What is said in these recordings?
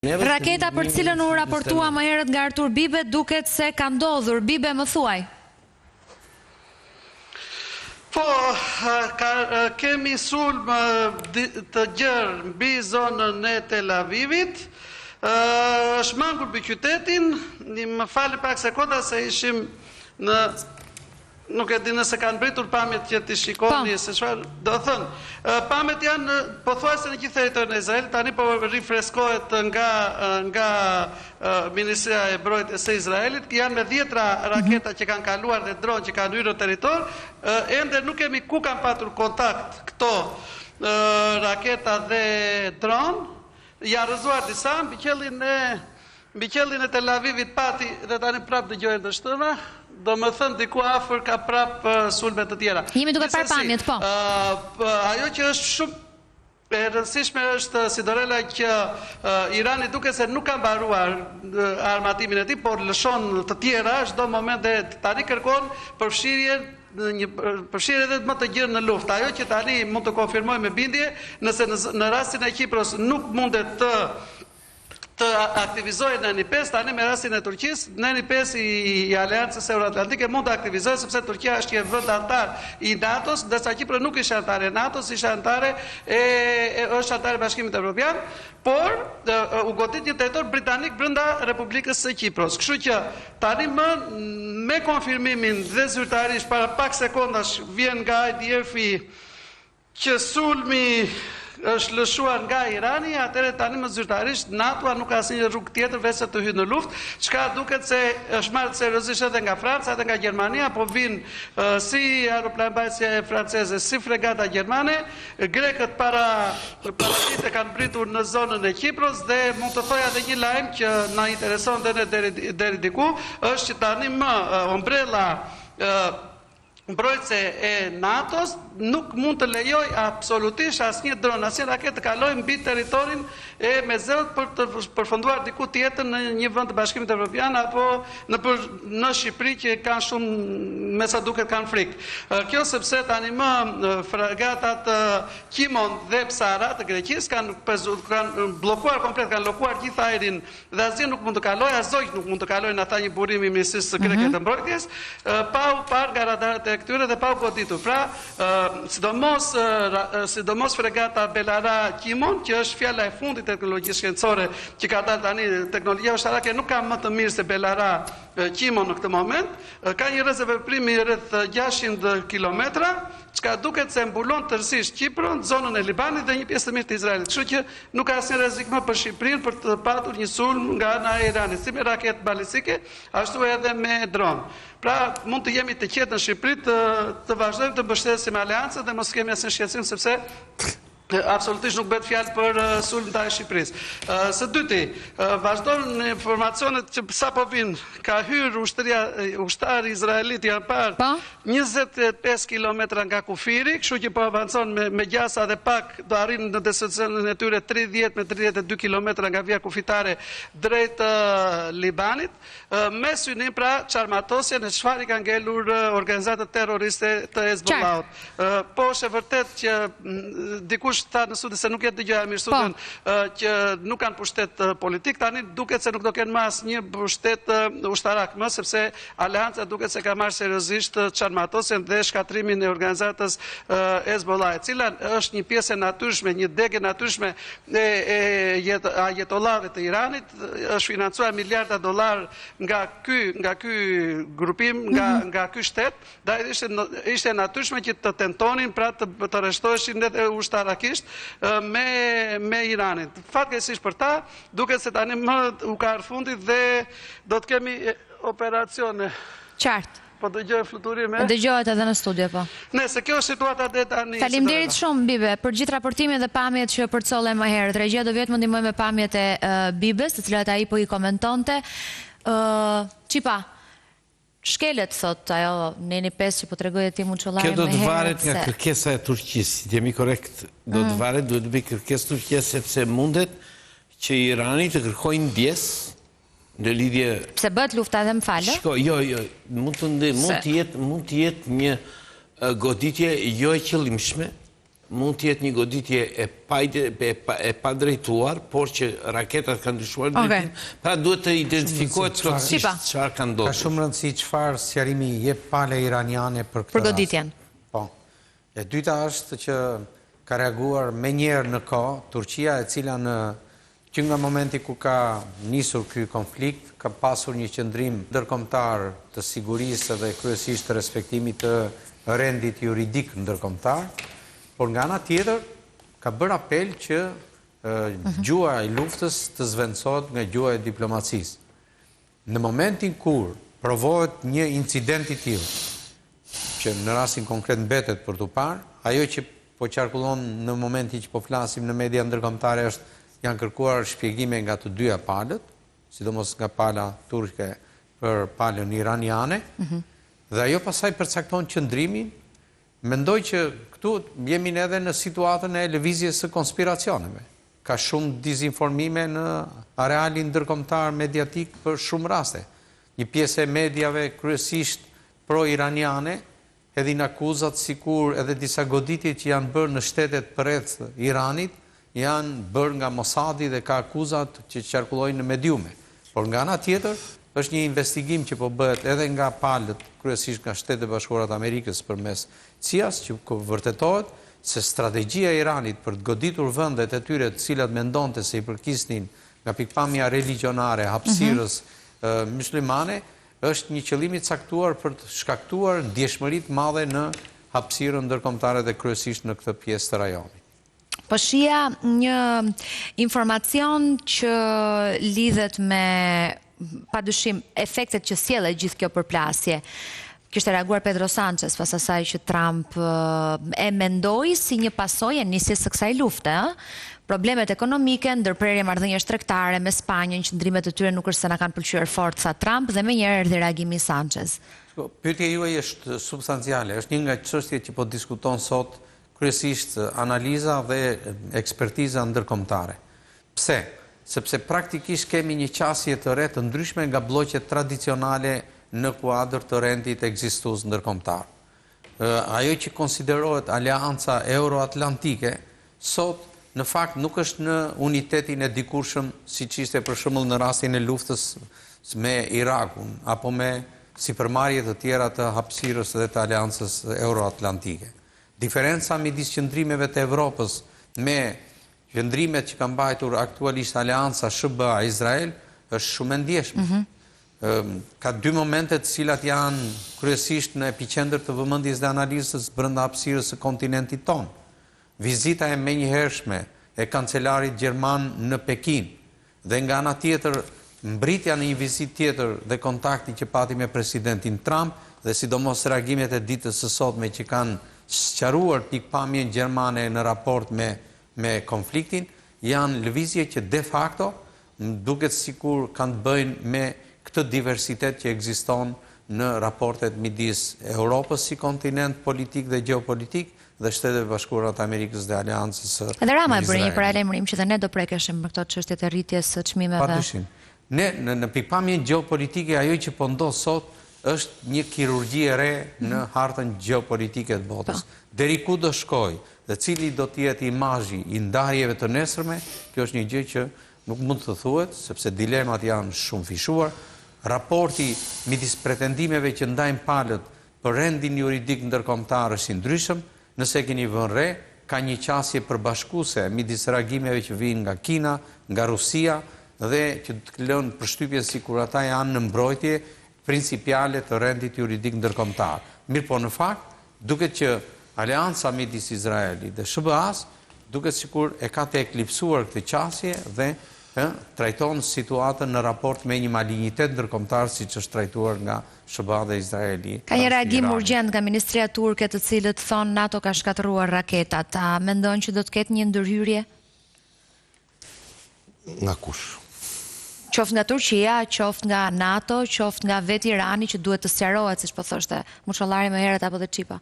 Raketa për cilën u raportua më herët nga Artur Bibe duket se ka ndodhur. Bibe, më thuaj. Po, kemi sulm të gjerë mbi zonën e Tel Avivit, është mangur mbi qytetin, më fali pak sekonda se ishim në... Nuk e di nëse kanë britur pamjet që t'i shikoni, se çfarë do thënë. Pamjet janë pothuajse në gjithë territorin e Izraelit, tani po rifreskohet nga Ministria e Mbrojtjes së Izraelit, janë me 10 raketa që kanë kaluar dhe dronë që kanë hyrë në territor, ende nuk kemi ku kanë patur kontakt këto raketa dhe dronë, janë rrëzuar disa mbi qellin e Tel Avivit pati dhe tani prapë dëgjojnë të shtëna. Do më thënë diku afër ka prapë sulme të tjera. Jemi duke parë pamjet, po. Ajo që është shumë e rëndësishme është Sidorella që Irani duke se nuk ka mbaruar armatimin e tij, por lëshon të tjera çdo moment dhe tani kërkon përfshirje edhe më të gjerë në luftë. Ajo që tani mund të konfirmoj me bindje, nëse në rastin e Kipros nuk mundet të aktivizohet në NI5, tani me rastin e Turqisë, në NI5 i Aleancës Euroatlantike mund të aktivizohet sepse Turqia është një vend antar i NATO-s, ndërsa Kipro nuk ishte antare e NATO-s, ishte antare është antare e Bashkimit Evropian, por u godit një territor britanik brenda Republikës së Kipros. Kështu që tani me konfirmimin dhe zyrtarisht para pak sekondash vjen nga IDF-i që sulmi është lëshuar nga Irani, atëre tani më zyrtarisht NATO-a nuk ka asnjë rrugë tjetër veç se të hyjë në luftë, çka duket se është marrë seriozisht edhe nga Franca, edhe nga Gjermania, po vinë si aeroplanbajtësia franceze, si fregata gjermane, grekët paraditë kanë britur në zonën e Kipros dhe mund të thoja edhe një lajm që na intereson dhe ne deri diku, është që tani më ombrella mbrojtëse e NATO-s nuk mund të lejoj absolutisht asnjë dron, asnjë raketë të kalojë mbi territorin e Mezeut për të përfunduar diku tjetër në një vend të Bashkimit Evropian apo në Shqipëri që kanë shumë, me sa duket kanë frikë. Kjo sepse tani më fregatat Kimon dhe Psara të Greqisë kanë bllokuar komplet, kanë lokuar gjithë ajrin dhe asgjë nuk mund të kalojë, asgjë nuk mund të kalojë në ata një burim i Ministrisë Greke të Mbrojtjes, pa u parë nga radarët e këtyre dhe pa u goditur. Pra, sidomos fregata Belara Kimon, që është fjala e fundit teknologjisë shkencore që ka dalë tani, teknologjia ushtarake nuk ka më të mirë se Belara Kimon në këtë moment, ka një rezervëprimi rreth 600 kilometra, çka duket se mbulon tërësisht Kipron, zonën e Libanit dhe një pjesë të mirë të Izraelit. Kështu që nuk ka asnjë rrezik më për Shqipërinë për të patur një sulm nga ana e Iranit, si me raketë balistike, ashtu edhe me dron. Pra, mund të jemi të qetë në Shqipëri të vazhdojmë të mbështesim aleancën dhe mos kemi asnjë shqetësim sepse absolutisht nuk bëhet fjalë për sulm ndaj Shqipërisë. Së dyti, vazhdojnë informacionet që sapo vinë, ka hyrë ushtari izraelit janë parë 25 kilometra nga kufiri, kështu që po avancon me gjasa dhe pak do arrinë në destinacionin e tyre 30 me 32 kilometra nga vija kufitare drejt Libanit, me synim pra çarmatosjen e çfarë ka ngelur organizatat terroriste të Hezbollahut. Po është e vërtet që dikush tha në studio se nuk jetë dëgjoja mirë studion që nuk kanë pushtet politik, tani duket se nuk do kenë më asnjë pushtet ushtarak më, sepse aleanca duket se ka marrë seriozisht çarmatosjen dhe shkatrimin e organizatës Hezbollah, e cila është një pjesë e natyrshme, një degë natyrshme e ajetollahëve të Iranit, është financuar miliarda dollar nga ky grupim, nga ky shtet, dhe ishte natyrshme që të tentonin pra të rreshtoheshin edhe ushtarakisht me Iranin. Fatkeqësisht për ta, duket se tani më u ka ardhur fundi dhe do të kemi operacione. Qartë. Po dëgjoj fluturime. Dëgjohet edhe në studio, po. Nëse kjo është situata dhe tani. Faleminderit shumë Bibe për gjithë raportimet dhe pamjet që përcolle më herët. Regjia do vjet më ndihmoj me pamjet e Bibes, të cilat ai po i komentonte. Çipa. Shkelet, thot, ajo Neni 5 që po të regojë ti Muçollari më herët. Kjo do të varet nga kërkesa e Turqisë, jemi korrekt, do të varet, duhet të bëj kërkesë Turqisë sepse mundet që Irani të kërkojnë ndjes në lidhje... Pse bëhet lufta edhe më falë? Jo, mund të jetë një goditje jo e qëllimshme, mund të jetë një goditje e pa drejtuar, por që raketat kanë ndryshuar drejtim, pra duhet të identifikohet plotësisht çfarë ka ndodhur. Ka shumë rëndësi çfarë sqarimi jep pale iraniane për këtë për goditjen. Po. E dyta është që ka reaguar me njerë në kohë Turqia, e cila që nga momenti ku ka nisur ky konflikt, ka pasur një qëndrim ndërkombëtar të sigurisë dhe kryesisht të respektimit të rendit juridik ndërkombëtar, por nga ana tjetër ka bërë apel që gjua e luftës të zvendësohet nga gjua e diplomacisë. Në momentin kur provohet një incident i tillë, që në rastin konkret mbetet për tu parë, ajo që po qarkullon në momentin që po flasim në media ndërkombëtare është janë kërkuar shpjegime nga të dyja palët, sidomos nga pala turke për palën iraniane, dhe ajo pasaj përcakton qëndrimin. Mendoj që këtu jemi edhe në situatën e lëvizjes së konspiracioneve. Ka shumë dizinformime në arealin ndërkombëtar mediatik për shumë raste. Një pjesë e mediave kryesisht pro-iraniane edhin akuzat sikur edhe disa goditje që janë bërë në shtetet përreth Iranit janë bërë nga Mossadi dhe ka akuzat që qarkullojnë në mediume. Por nga ana tjetër, është një investigim që po bëhet edhe nga palët, kryesisht nga Shtetet e Bashkuara të Amerikës përmes CIA-s, që vërtetohet se strategjia e Iranit për të goditur vendet e tyre të cilat mendonte se i përkisnin nga pikpamja religionare, hapësirës muslimane, është një qëllim i caktuar për të shkaktuar ndjeshmëri të madhe në hapësirën ndërkombëtare dhe kryesisht në këtë pjesë të rajonit. Po shija një informacion që lidhet me padyshim efektet që sjellë gjithë kjo përplasje. Kishte reaguar Pedro Sanchez pas asaj që Trump e mendoi si një pasojë e nisjes së kësaj lufte, problemet ekonomike, ndërprerje marrëdhëniesh tregtare me Spanjën, qëndrimet e tyre nuk është se na kanë pëlqyer fort sa Trump dhe menjëherë erdhi reagimi i Sanchez. Pyetja juaj është substanciale, është një nga çështjet që po diskuton sot kryesisht analiza dhe ekspertiza ndërkombëtare. Pse? Sepse praktikisht kemi një qasje të re të ndryshme nga bloqet tradicionale në kuadër të rendit ekzistues ndërkombëtar. Ajo që konsiderohet aleanca euroatlantike, sot në fakt nuk është në unitetin e dikurshëm siç ishte për shembull në rastin e luftës me Irakun apo me sipërmarrje të tjera të hapësirës dhe të aleancës euroatlantike. Diferenca midis qëndrimeve të Evropës me qëndrimet që kanë mbajtur aktualisht aleanca SBA-Izrael është shumë e ndjeshme. Ka dy momente të cilat janë kryesisht në epicentër të vëmendjes dhe analizës brenda hapësirës së kontinentit ton. Vizita e menjëhershme e kancelarit gjerman në Pekin dhe nga ana tjetër mbritja në një vizitë tjetër dhe kontakti që pati me presidentin Trump dhe sidomos reagimet e ditës së sotme që kanë sqaruar pikpamjen gjermane në raport me konfliktin, janë lëvizje që de facto duket sikur kanë të bëjnë me këtë diversitet që ekziston në raportet midis Europës si kontinent politik dhe geopolitik dhe Shtetet e Bashkuara të Amerikës dhe aleancës së Izraelit. Edhe Rama e bëri një paralajmërim që dhe ne do prekeshim për këto çështjet e rritjes së çmimeve. Padyshim. Ne në pikpamjen gjeopolitike ajo që po ndodh sot është një kirurgji e re në hartën gjeopolitike të botës. Deri ku do shkojë dhe cili do të jetë imazhi i ndarjeve të nesërme, kjo është një gjë që nuk mund të thuhet sepse dilemat janë shumë fishuar. Raporti midis pretendimeve që ndajnë palët për rendin juridik ndërkombëtar është i ndryshëm. Nëse keni vënë re, ka një qasje përbashkuese midis reagimeve që vijnë nga Kina, nga Rusia dhe që të lënë përshtypjen sikur ata janë në mbrojtje principiale të rendit juridik ndërkombëtar. Mirë po në fakt, duket që aleanca midis Izraelit dhe SBA-s duket sikur e ka të eklipsuar këtë qasje dhe trajton situatën në raport me një malignitet ndërkombëtar siç është trajtuar nga SBA dhe Izraeli. Ka një reagim urgjent nga Ministria Turke të cilët thonë NATO ka shkatëruar raketat. A mendon që do të ketë një ndërhyrje? Nga kush? Qoftë nga Turqia, qoftë nga NATO, qoftë nga vetë Irani që duhet të sqarohet, siç po thoshte Muçollari më herët apo dhe Çipa.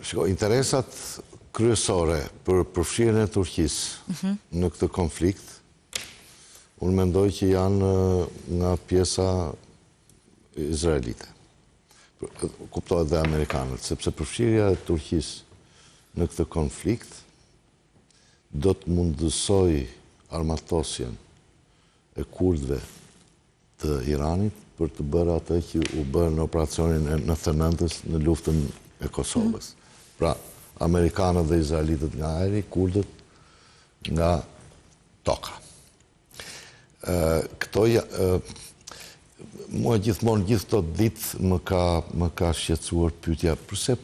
Shiko, interesat kryesore për përfshirjen e Turqisë në këtë konflikt, unë mendoj që janë nga pjesa izraelite. Kuptohet dhe amerikanët, sepse përfshirja e Turqisë në këtë konflikt do të mundësoj armatosjen e kurdëve të Iranit për të bërë atë që u bërë në operacionin e 99-ës në luftën e Kosovës. Pra, Amerikanët dhe Izraelitët nga ajri, kurdët nga toka. Mua gjithmonë gjithë të ditë më ka shqetësuar pyetja, përse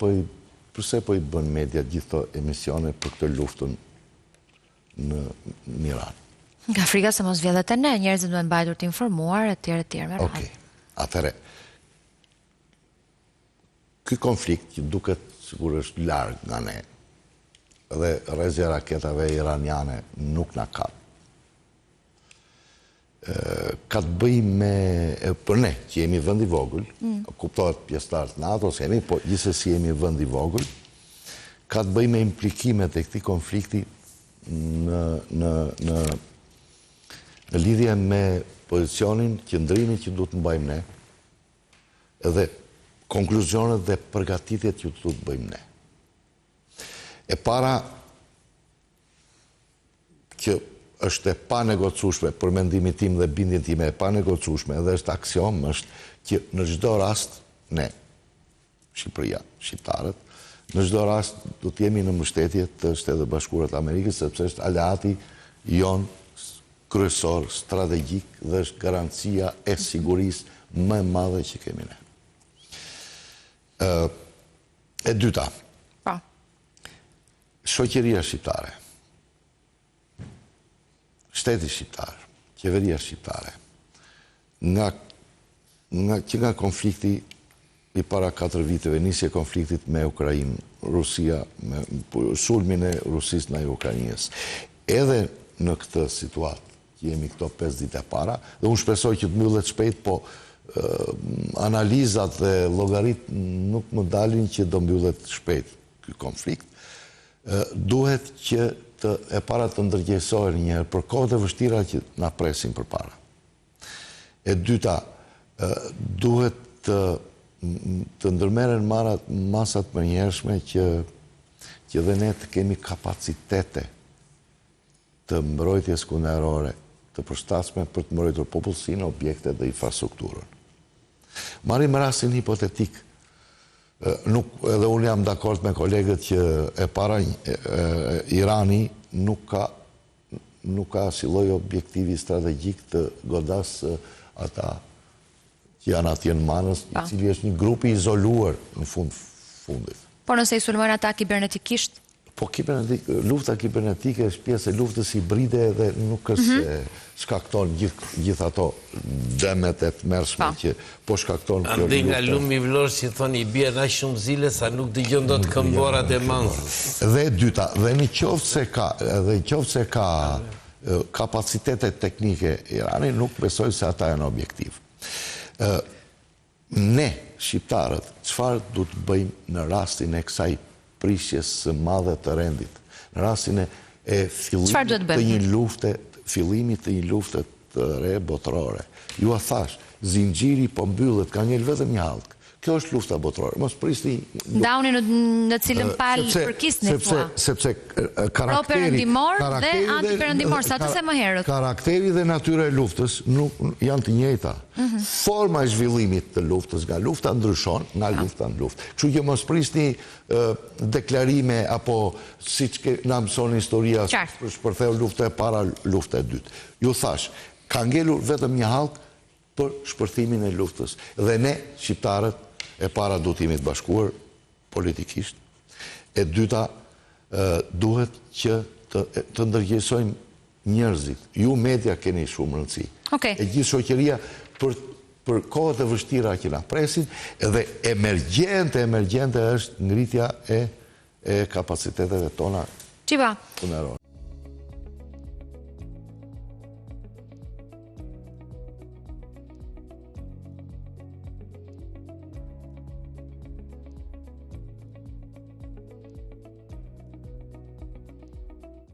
po i bën media gjithë të emisione për këtë luftën në Iran? Nga frika se mos vjedhet e ne, njerëzit duhen mbajtur të informuar, etj. Okej, atëre. Ky konflikt që duket sigur është larg nga ne, dhe rrezja e raketave iraniane nuk na kap. Ka të bëj me, për ne, që jemi vend i vogël, kuptohet pjesëtarët NATO, po gjithsesi jemi vend i vogël, ka të bëj me implikimet e këtij konflikti në lidhje me pozicionin, qëndrimin që duhet të mbajmë ne, edhe konkluzionet dhe përgatitjet që duhet të bëjmë ne. E para, që është e panegocueshme, për mendimin tim dhe bindjen time, e panegocueshme, edhe është aksion, është që në çdo rast, ne, Shqipëria, shqiptarët, në çdo rast do të jemi në mbështetje të Shtetit Bashkuar të Amerikës, sepse është aleati jon kryesor, strategjik dhe është garancia e sigurisë më e madhe që kemi ne. E dyta, shoqëria shqiptare, shteti shqiptar, qeveria shqiptare, nga konflikti i para 4 viteve, nisje konfliktit me Ukrainë, Rusia, sulmin e Rusisë ndaj Ukrainës. Edhe në këtë situatë, që jemi këto 5 ditë e para, dhe unë shpresoj që të mbyllet shpejt, po analizat dhe llogarit nuk më dalin që do mbyllet shpejt ky konflikt. Duhet që e para të ndërgjegjësohen një herë për kohët e vështira që na presin përpara. E dyta, duhet të ndërmerren masat përnjërshme që dhe ne të kemi kapacitete të mbrojtjes kundërore të përshtatshme për të mbrojtur popullsinë, objektet dhe infrastrukturën. Marrim rastin hipotetik. Edhe unë jam dakord me kolegët që e para Irani nuk ka si lloj objektivi strategjik të godas ata që janë atje në manës, i cili është një grup i izoluar në fundit. Por nëse i sulmojnë ata kibernetikisht? Po lufta kibernetike është pjesë e luftës hibride dhe nuk është se shkakton gjithë ato dëmet e të mërshme që po shkakton kjo luftë. Ande nga lumi vlorë që thoni i bie na shumë zile sa nuk dëgjon dot këmborat e manzës. Dhe dyta, dhe në qoftë se ka kapacitete teknike Irani, nuk besoj se ata janë objektiv. Ne, shqiptarët, çfarë du të bëjmë në rastin e kësaj prishjes së madhe të rendit, në rastin e fillimit të një lufte të re botërore. Ju a thash, zinxhiri po mbyllet, ka ngel vetëm një hallk. Kjo është lufta botërore. Mos prisni Ndauni në cilën palë përkisni thua. Sepse karakteri perëndimor dhe antiperëndimor, sa të se më herët. Karakteri dhe natyra e luftës nuk janë të njëjta. Forma e zhvillimit të luftës nga lufta ndryshon nga lufta në luftë. Kështu që mos prisni deklarime apo siç na mëson historia për shpërtheu lufta e para, lufta e dytë. Ju thash, ka ngelur vetëm një hallk për shpërthimin e luftës. Dhe ne, shqiptarët, e para duhet jemi të bashkuar politikisht. E dyta, duhet që të ndërgjegjësojmë njerëzit. Ju media keni shumë rëndësi. E gjithë shoqëria për kohët e vështira që na presin, edhe emergjente është ngritja e kapaciteteve tona. Qipa,